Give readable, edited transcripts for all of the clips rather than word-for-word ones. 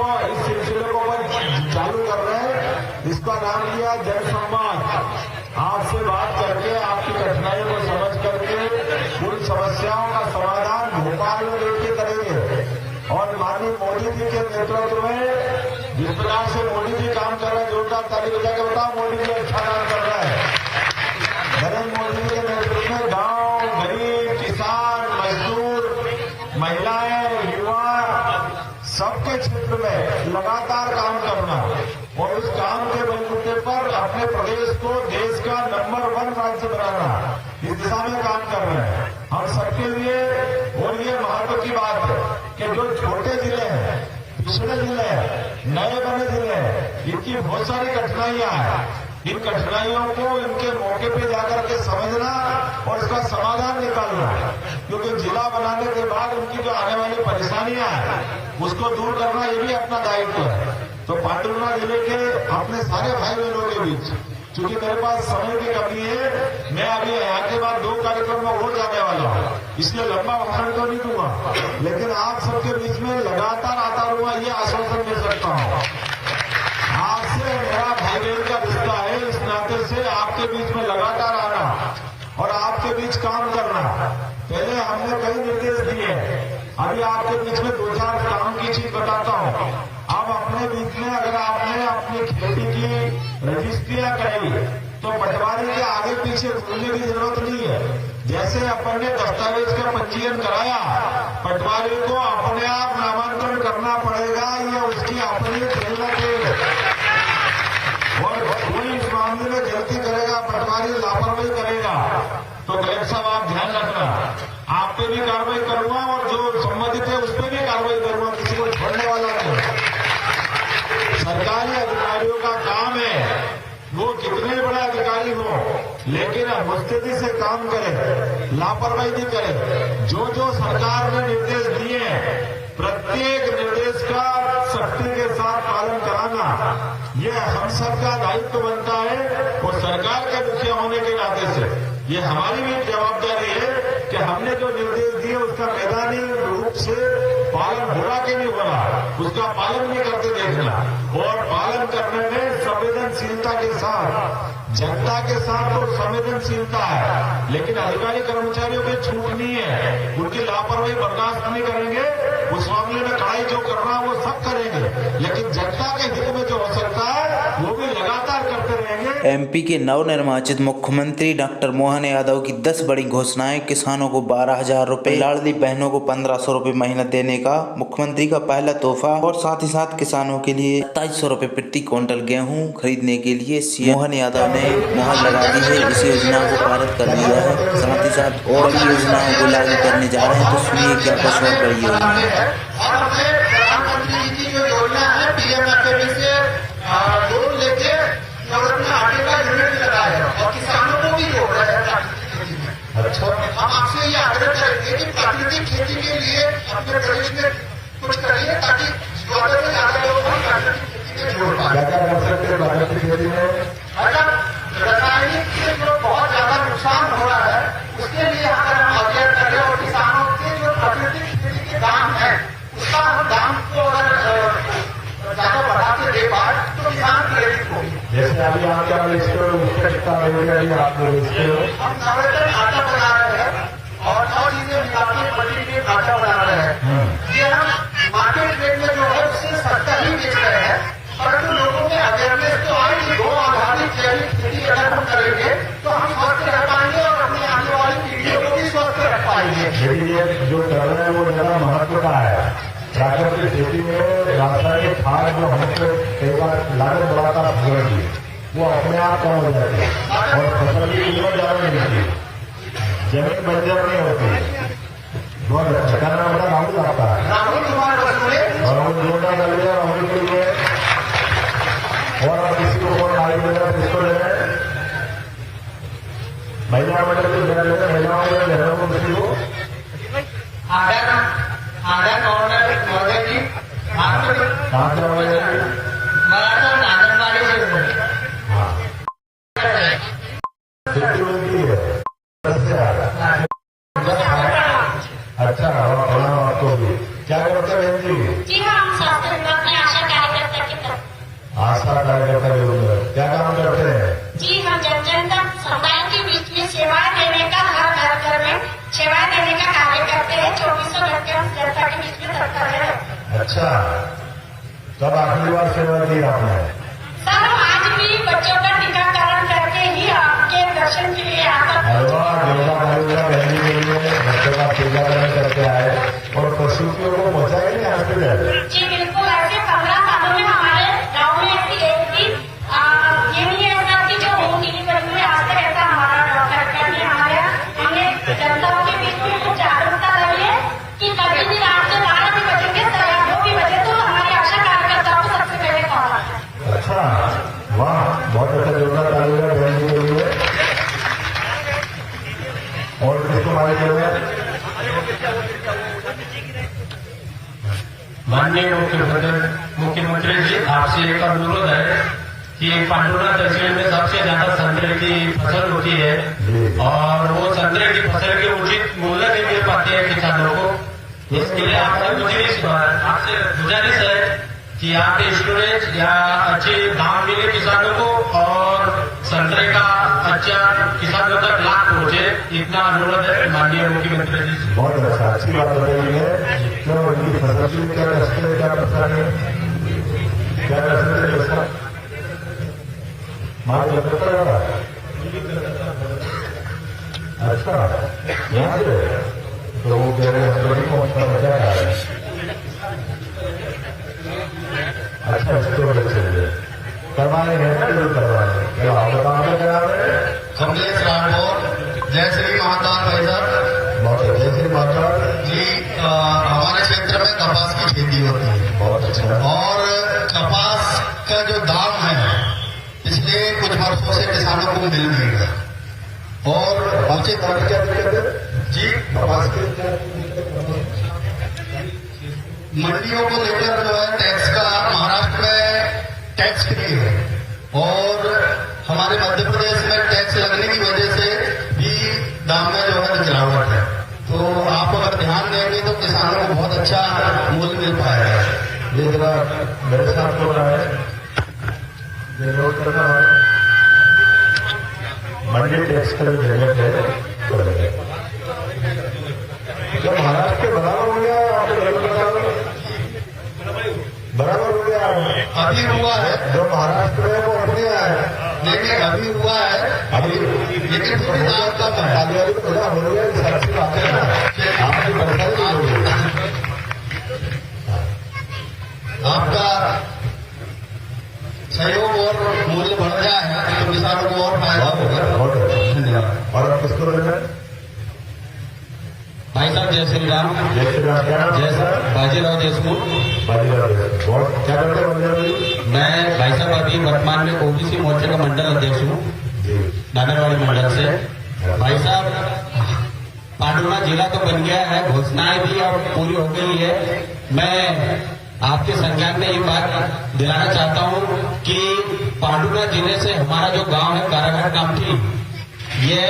जो इस सिलसिले को चालू कर रहे हैं, इसका नाम दिया जनसंवाद। आपसे बात करके, आपकी कठिनाइयों को समझ करके उन समस्याओं का समाधान भोपाल में लेके करेंगे। और माननीय मोदी जी के नेतृत्व में जिस प्रकार से मोदी जी काम कर रहे हैं, जोरदार ताली बजा के बताओ, मोदी जी अच्छा काम कर रहा है। नरेंद्र मोदी जी के नेतृत्व में गांव, गरीब, किसान, मजदूर, महिलाएं, युवा सबके क्षेत्र में लगातार काम करना और उस काम के बलबूते पर अपने प्रदेश को देश का नंबर 1 राज्य बनाना, इस दिशा में काम कर रहे हैं हम सबके लिए। और ये महत्व की बात है कि जो छोटे जिले हैं, पिछड़े जिले हैं, नए बने जिले हैं, इनकी बहुत सारी कठिनाइयां हैं। इन कठिनाइयों को इनके मौके पे जाकर के समझना और इसका समाधान निकालना, क्योंकि जिला बनाने के बाद उनकी जो आने वाली परेशानियां हैं उसको दूर करना ये भी अपना दायित्व है। तो पांडुरंगा जिले के अपने सारे भाई बहनों के बीच, चूंकि मेरे पास समय की कमी है, मैं अभी यहाँ के बाद 2 कार्यक्रम में हो जाने वाला हूँ, इसलिए लंबा भाषण तो नहीं दूंगा, लेकिन आप सबके बीच में लगातार आता रहूंगा, ये आश्वासन दे सकता हूँ। आपसे मेरा भाई बहन का रिश्ता है, इस नाते से आपके बीच में लगातार आना और आपके बीच काम करना। पहले हमने कई निर्देश दिए, अभी आपके बीच में 2-4 काम की चीज बताता हूँ। अब अपने बीच में अगर आपने अपनी खेती की रजिस्ट्रियां कराई तो पटवारी के आगे पीछे घूमने की जरूरत नहीं है। जैसे अपन ने दस्तावेज का पंजीयन कराया, पटवारी को अपने आप नामांकन करना पड़ेगा, ये उसकी अपनी प्रेरणा है। और कोई इस मामले में गलती करेगा, पटवारी लापरवाही करेगा तो कलेक्टर साहब आप ध्यान रखना, आप पे भी कार्रवाई करूंगा और जो संबंधित है उस पर भी कार्रवाई करूंगा, किसी को छोड़ने वाला नहीं। सरकारी अधिकारियों का काम है वो कितने बड़े अधिकारी हो, लेकिन मुस्तैदी से काम करें, लापरवाही नहीं करें। जो जो सरकार ने निर्देश दिए हैं, प्रत्येक निर्देश का सख्ती के साथ पालन कराना ये हम सबका दायित्व बनता है। और सरकार के मुखिया होने के नाते से ये हमारी भी जवाबदारी है कि हमने जो निर्देश दिए उसका मैदानी रूप से पालन हो रहा कि नहीं हो रहा, उसका पालन भी करके देखना। और पालन करने में संवेदनशीलता के साथ, जनता के साथ तो संवेदनशीलता है, लेकिन अधिकारी कर्मचारियों की छूट नहीं है, उनकी लापरवाही बर्दाश्त नहीं करेंगे। उस मामले में कड़ाई जो करना है वो सब करेंगे, लेकिन जनता के हित में जो हो सकता है वो भी लगातार करते रहेंगे। एमपी के नवनिर्वाचित मुख्यमंत्री डॉक्टर मोहन यादव की 10 बड़ी घोषणाएं, किसानों को 12,000 रुपए, लाडली बहनों को 1,500 रुपए महीना देने का मुख्यमंत्री का पहला तोहफा और साथ ही साथ किसानों के लिए 2,700 रुपए प्रति क्विंटल गेहूं खरीदने के लिए सीएम मोहन यादव ने मुहर लगा दी है। इस योजना को पारित कर दिया है, साथ ही साथ और भी योजनाओं को लागू करने जा रहे हैं। तो सुनिए क्या कुछ और बड़ी योजना है। प्रधानमंत्री जी की जो योजना है पीएम से लोन लेके आटे का यूनिट लगा है और किसानों को भी जोड़ रहा है। अच्छा, हम आपसे ये आग्रह करेंगे कि प्राकृतिक खेती के लिए अपने प्रदेश में कुछ करिए ताकि ज्यादा से ज्यादा लोग प्राकृतिक खेती में जोड़ पाए। क्या कर सकते हैं प्राकृतिक खेती में? रासायनिक से जो बहुत ज्यादा नुकसान हो रहा है उसके लिए अगर हम अध्ययन करें और किसानों के जो प्राकृतिक खेती के दाम है उसका हम दाम को अगर ज्यादा बढ़ा के दे पाए तो किसान प्रेरित होगी। जैसे अभी आप क्या बेचते हो, उसका कितना रहेगा आप बेचते हो? हम नवरत्न आटा बना रहे हैं और चीजें मिला के पट्टी में आटा बना रहे हैं। ये हम मार्केट रेट में जो है उससे सस्ता ही बेच रहे हैं, परंतु लोगों में अवेयरनेस तो आएगी। गो आधारित जैविक खेती अगर हम करेंगे तो हम स्वस्थ रह पाएंगे और अपनी आने वाली पीढ़ियों को भी स्वस्थ रख पाएंगे। लेकिन ये जो कर रहे हैं वो ज्यादा महत्व का है। प्राकृतिक खेती में रासायनिक खाद जो हमसे कई बार लागत बढ़ाता है वो अपने आप कम हो जाती है और फसल की कीमत ज्यादा नहीं मिलती, जमीन बंजर नहीं होती। बहुत अच्छा करना बड़ा राहुल आता है, राहुल कुमार राहुल जोड़ा डाल दिया राहुल के लिए। और अब किसी को कौन आगे ले रहा है, किसको ले रहे हैं? महिला मंडल को ले रहे हैं, महिलाओं को ले रहे हो, किसी को महोदय जी कहाँ से आएंगे? मराठा आंगनबाड़ी से खेती होती है, कैसे आ रहा है? अच्छा, आपको भी क्या करते हैं बहन जी? जी हाँ, हम स्वास्थ्य विभाग में आशा अच्छा, कब आखिरी बार सेवा दी आपने? सर आज भी बच्चों का टीकाकरण करके ही आपके दर्शन के लिए आता अरे वाह, देवता कालीका बहनी के लिए बच्चों का टीकाकरण करके आए और पशुओं को पहुंचा ही नहीं हॉस्पिटल। जी बिल्कुल, ऐसे 15 सालों में हमारे गाँव में ऐसी एक भी ये नहीं है सर की जो होम डिलीवरी में आज तक ऐसा हमारा डॉक्टर का नहीं हमारे हमने जनताओं के बीच में कुछ जागरूकता लाई है कि कभी भी रात के 12 भी बजेंगे सर 2 भी बजे तो हमारी आशा कार्यकर्ताओं को सबसे पहले कॉल आता है। अच्छा, वाह, बहुत अच्छा देवता कालीका बहनी के लिए। और किसको मारे के लिए? माननीय मुख्यमंत्री जी, आपसे एक अनुरोध है कि पांडुरा तहसील में सबसे ज्यादा संतरे की फसल होती है और वो संतरे की फसल के उचित मूल्य नहीं मिल पाते हैं किसानों को। इसके लिए आपसे गुजारिश है कि आप स्टोरेज या अच्छे दाम मिले किसानों को और संतरे का अच्छा किसानों तक लाभ पहुंचे, इतना अनुरोध है माननीय मुख्यमंत्री जी से। बहुत अच्छा, अच्छी बात बताई है। क्यों उनकी फसल की क्या रस्ते है, क्या परेशानी है, क्या रस्ते है इसका मार्ग लगता है? अच्छा, यहाँ से तो वो कह रहे हैं पहुंचना बचा है। अच्छा, इसको चाहिए करवाने हैं, जरूर करवाने। क्या आप बताओ क्या कमलेश राठौर, जय श्री महाकाल भाई साहब। बहुत जय श्री महाकाल जी, हमारे क्षेत्र में कपास की खेती होती है बहुत अच्छा। और कपास का जो दाम है पिछले कुछ वर्षों से किसानों को मिल नहीं रहा और उचित दाम क्या दिक्कत है जी कपास की? मंडियों को लेकर जो है टैक्स का महाराष्ट्र में टैक्स फ्री है और हमारे मध्य प्रदेश में टैक्स लगने की वजह से भी दाम में जो है गिरावट है। तो आप अगर ध्यान देंगे तो किसानों को बहुत अच्छा मूल्य मिल पाएगा। ये जरा मेरे साथ हो रहा है, ये नोट करना है। मंडी टैक्स का जो जगह है जब महाराष्ट्र के बराबर हो गया, आपको बराबर हो गया, अभी हुआ है जो महाराष्ट्र में वो अपने आए, लेकिन अभी हुआ है अभी लेकिन थोड़ी दाम कम है। आगे वाली तो बड़ा हो गया, अच्छी बात है ना, आपकी परेशानी नहीं होगी। आपका सहयोग और मूल्य बढ़ जाए तो किसानों को और फायदा होगा। बहुत धन्यवाद। और आप किसको लग रहे हैं? भाई साहब जय श्री राम। जय श्री राम। क्या नाम? जय सर, बाजीराव देशमुख। बाजीराव देशमुख। बहुत क्या करते हैं बाजीराव जी? मैं भाई साहब अभी वर्तमान में ओबीसी मोर्चे का मंडल अध्यक्ष हूँ नागरवाड़ी मंडल से। भाई साहब पांडुरा जिला तो बन गया है, घोषणाएं भी अब पूरी हो गई है। मैं आपके संज्ञान में ये बात दिलाना चाहता हूँ कि पांडुरा जिले से हमारा जो गांव है काराघाट कामठी, ये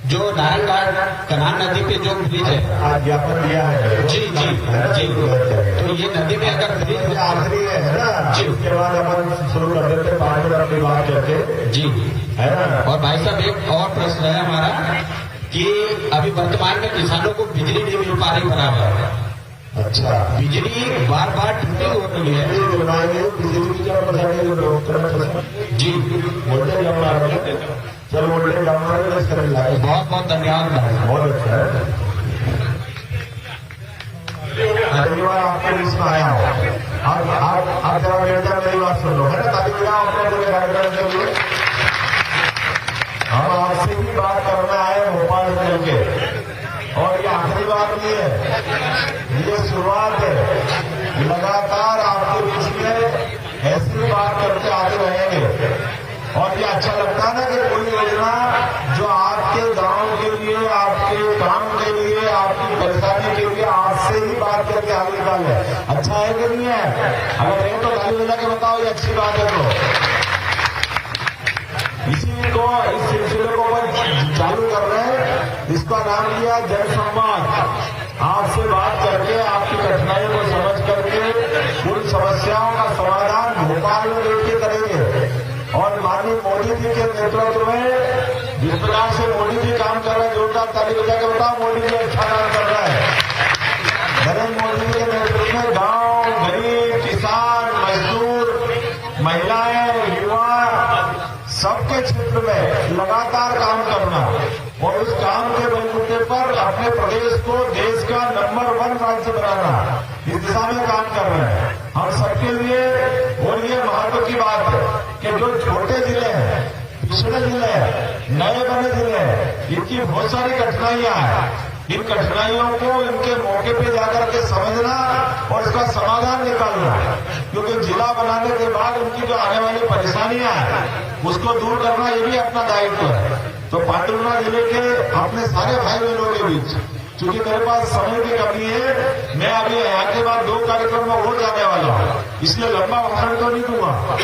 जो नारायणघाट कनान नदी पे जो ब्रिज है, आज ज्ञापन दिया है। जी जी जी, तो ये नदी में अगर ब्रिज आखिरी है ना जी, उसके बाद अपन शुरू कर देते हैं 5 मिनट अपनी बात करके, जी है ना। और भाई साहब एक और प्रश्न है हमारा कि अभी वर्तमान में किसानों को बिजली नहीं मिल पा रही बराबर। अच्छा, बिजली बार बार टूटी हो रही है। बिजली की क्या परेशानी? जी वोल्टेज डाउन आ रहा है, चल वोल्टेज डाउन आ रहा है, बस करंट लाए। बहुत बहुत धन्यवाद भाई। बहुत अच्छा है। अगली बार आपके बीच में आया हूँ, आप जरा मेरी बात सुन लो, है ना, ताकि मेरा अपने पूरे कार्यक्रम के लिए हम आपसे ही बात करना है भोपाल जिले के, और ये आखिरी बात नहीं है, ये शुरुआत है। लगातार आपके बीच में ऐसी बात करके आगे रहेंगे और ये अच्छा लगता है ना कि कोई योजना जो आपके गांव के लिए, आपके काम के लिए, आपकी परेशानी के लिए आज से ही बात करके आगे निकाल है। अच्छा है कि नहीं है? अगर नहीं तो गाली बजा के बताओ ये अच्छी बात है। तो इसी को, इस सिलसिले को चालू कर रहे हैं, इसका नाम दिया जन संवाद। आपसे बात करके, आपकी कठिनाइयों को समझ करके उन समस्याओं का समाधान भोपाल में लेके करेंगे। और माननीय मोदी जी के नेतृत्व में जिस प्रकार से मोदी जी काम कर रहे हैं, जोरदार ताली बजा के बताओ मोदी जी अच्छा काम कर रहा है। नरेंद्र मोदी जी के नेतृत्व में अपने गांव, गरीब, किसान, मजदूर, महिलाएं, युवा सबके क्षेत्र में लगातार काम करना और उस काम के बलबूते पर अपने प्रदेश को देश का नंबर 1 राज्य बनाना, इस दिशा में काम कर रहे हैं हम सबके लिए। और ये महत्व की बात है कि जो छोटे जिले हैं, पिछड़े जिले हैं, नए बने जिले हैं, इनकी बहुत सारी कठिनाइयां हैं। इन कठिनाइयों को इनके मौके पे जाकर के समझना और इसका समाधान निकालना, क्योंकि जिला बनाने के बाद उनकी जो आने वाली परेशानियां हैं उसको दूर करना ये भी अपना दायित्व है। तो पांडुरंगा जिले के अपने सारे भाई बहनों के बीच, चूंकि मेरे पास समय की कमी है, मैं अभी यहाँ के बाद 2 कार्यक्रम में हो जाने वाला हूँ, इसलिए लंबा भाषण तो नहीं दूंगा।